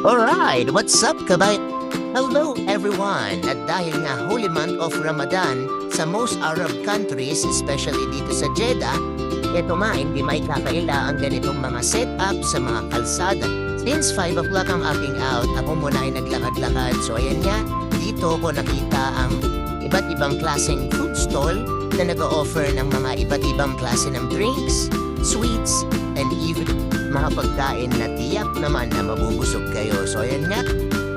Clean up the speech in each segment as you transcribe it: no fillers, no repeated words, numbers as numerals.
Alright, what's up kabay? Hello everyone! At dahil nga Holy Month of Ramadan sa most Arab countries, especially dito sa Jeddah, eto nga hindi may kakaila ang ganitong mga setup sa mga kalsada. Since 5 o'clock ang aking out, ako muna ay naglakad-lakad. So ayan nga, dito ko nakita ang iba't ibang klaseng food stall na nag-o-offer ng mga iba't ibang klase ng drinks, sweets, and even mga pagkain na tiyak naman na mabubusog kayo. So ayan nga,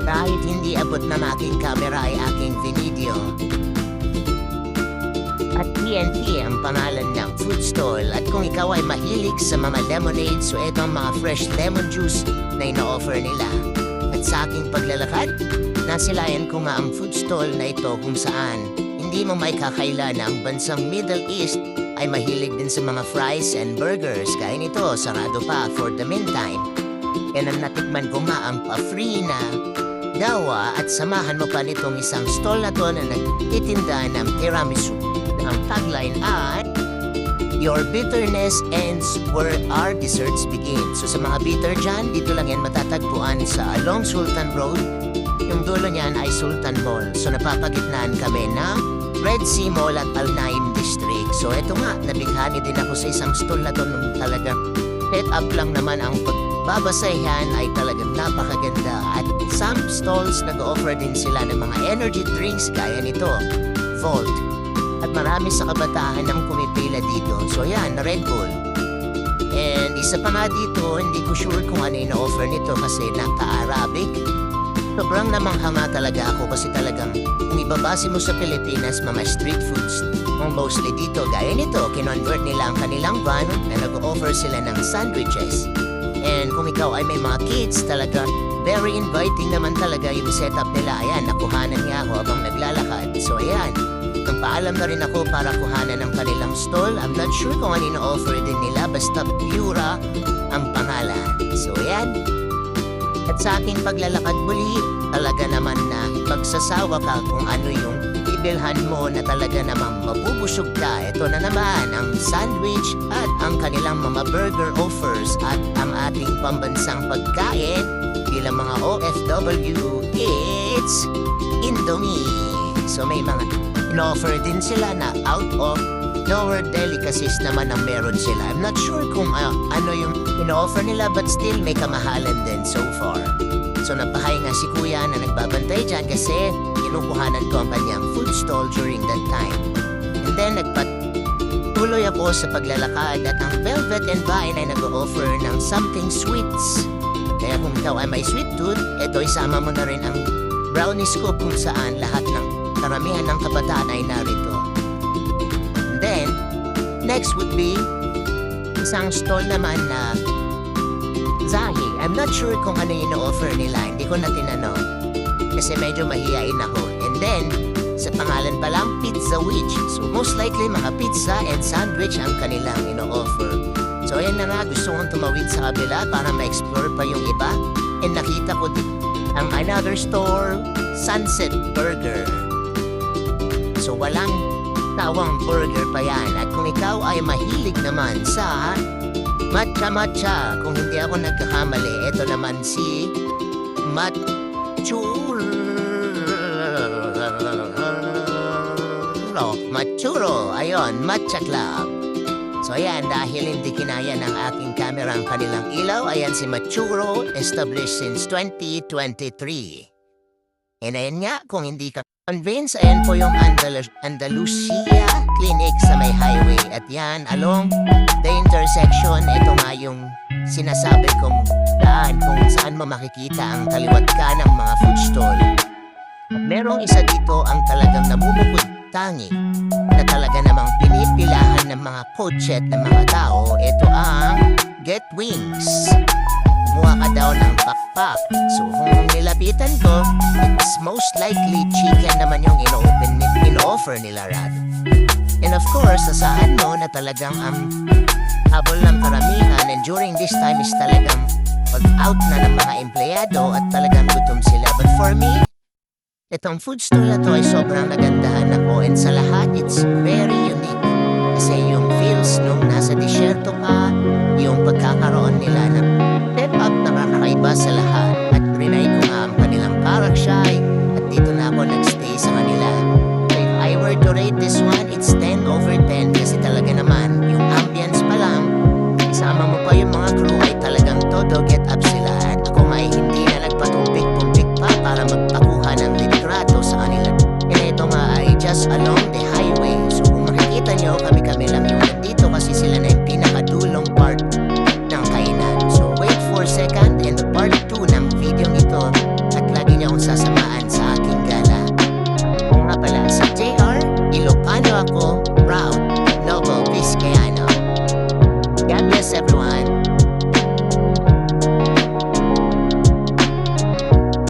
kahit hindi abot ng aking camera ay aking video. At TNT ang pangalan ng food stall. At kung ikaw ay mahilig sa mga lemonade, so ito ang mga fresh lemon juice na ina-offer nila. At sa aking paglalakad, nasilayan ko nga ang food stall na ito kung saan hindi mo may kakaila na ang bansang Middle East ay mahilig din sa mga fries and burgers. Kaya nito, sarado pa for the meantime. Yan ang natikman ko nga ang pa-free na dawa at samahan mo pa nitong isang stall na to na nagtitinda ng tiramisu. Ang tagline ay, "Your bitterness ends where our desserts begin." So sa mga bitter dyan, dito lang yan matatagpuan sa along Sultan Road. Yung dulo niyan ay Sultan Mall. So napapagitnaan kami ng Red Sea Mall at Al Naim District. So eto nga, nabighani din ako sa isang stall na to nung talagang set up lang naman ang pagbabasayan ay talagang napakaganda. At some stalls nag-offer din sila ng mga energy drinks gaya nito, Volt. At marami sa kabataan ang kumipila dito. So yan, Red Bull. And isa pa nga dito, hindi ko sure kung ano yung offer nito kasi naka-Arabic. Sobrang namangha talaga ako kasi talagang kung ibabase mo sa Pilipinas, mga street foods, mostly dito, gaya nito, kinonvert nila ang kanilang van na nag-offer sila ng sandwiches. And kung ikaw ay may mga kids, talaga very inviting naman talaga yung setup nila. Ayan, nakuhanan nga ako habang naglalakad. So ayan, paalam na rin ako para kuhanan ng kanilang stall. I'm not sure kung ano yung offer din nila, basta Pura ang pangalan. So ayan. At sa aking paglalakad muli, talaga naman na pagsasawa ka kung ano yung ibilhan mo na talaga namang mabubusog ka. Ito na naman ang sandwich at ang kanilang mga burger offers at ang ating pambansang pagkain bilang mga OFW, it's Indomie. So may mga in-offer din sila na out of lower delicacies naman ang meron sila. I'm not sure kung ano yung in-offer nila but still may kamahalan din so far. So napahay nga si kuya na nagbabantay dyan kasi kinukuhanan ko ang kanyang food stall during that time. And then nagpatuloy ako sa paglalakad at ang Velvet and Vine ay nag-offer ng something sweets. Kaya kung ikaw ay may sweet tooth, eto isama mo na rin ang brownie scoop kung saan lahat ng karamihan ng kabataan ay narito. And then, next would be isang stall naman na Zahi. I'm not sure kung ano yung offer nila. Hindi ko na tinanong. Kasi medyo mahihain ako. And then, sa pangalan pa lang, Pizza Witch. So most likely, mga pizza and sandwich ang kanilang ino-offer. So ayan na nga, gusto kong tumawid sa kabila para ma-explore pa yung iba. And nakita ko din ang another store, Sunset Burger. So walang tawang burger pa yan. At kung ikaw ay mahilig naman sa matcha, kung hindi ako nagkakamali, ito naman si Matchuro. Ayun, Matcha Club. So ayan, dahil hindi kinaya ng aking camera ang kanilang ilaw, ayan si Matchuro, established since 2023. And ayan nga, kung hindi ka convinced, ayan po yung Andalusia Clinic sa may highway. At yan, along the intersection, ito nga yung sinasabi kong daan kung saan mo makikita ang kaliwat ka ng mga food stall. At merong isa dito ang talagang namumukod tangi na talaga namang pinipilahan ng mga kotse at ng mga tao. Ito ang Get Wings. Kumuha ka daw ng pakpak. So kung nilapitan ko, it's most likely chicken naman yung in-offer nila rad. And of course, asahan mo na talagang ang habol ng karamihan and during this time is talagang pag-out na ng mga empleyado at talagang gutom sila. But for me, itong food stall na to ay sobrang nagandahan ako and sa lahat, it's very unique. Kasi yung feels nung nasa disyerto ka, yung pagkakaroon nila ng step up na kakaiba sa lahat at shy. At dito na ako nagstay sa kanila. If I were to rate this one, it's 10 over 10. Kasi talaga naman, yung ambience pa lang, isama mo pa yung mga crew ay talagang todo get up sila. At ako ay hindi na nagpatumpik-tumpik pa para magpakuha ng litrato sa kanila. And ito nga ay just along the highway. So kung makikita nyo, kami-kami lang yung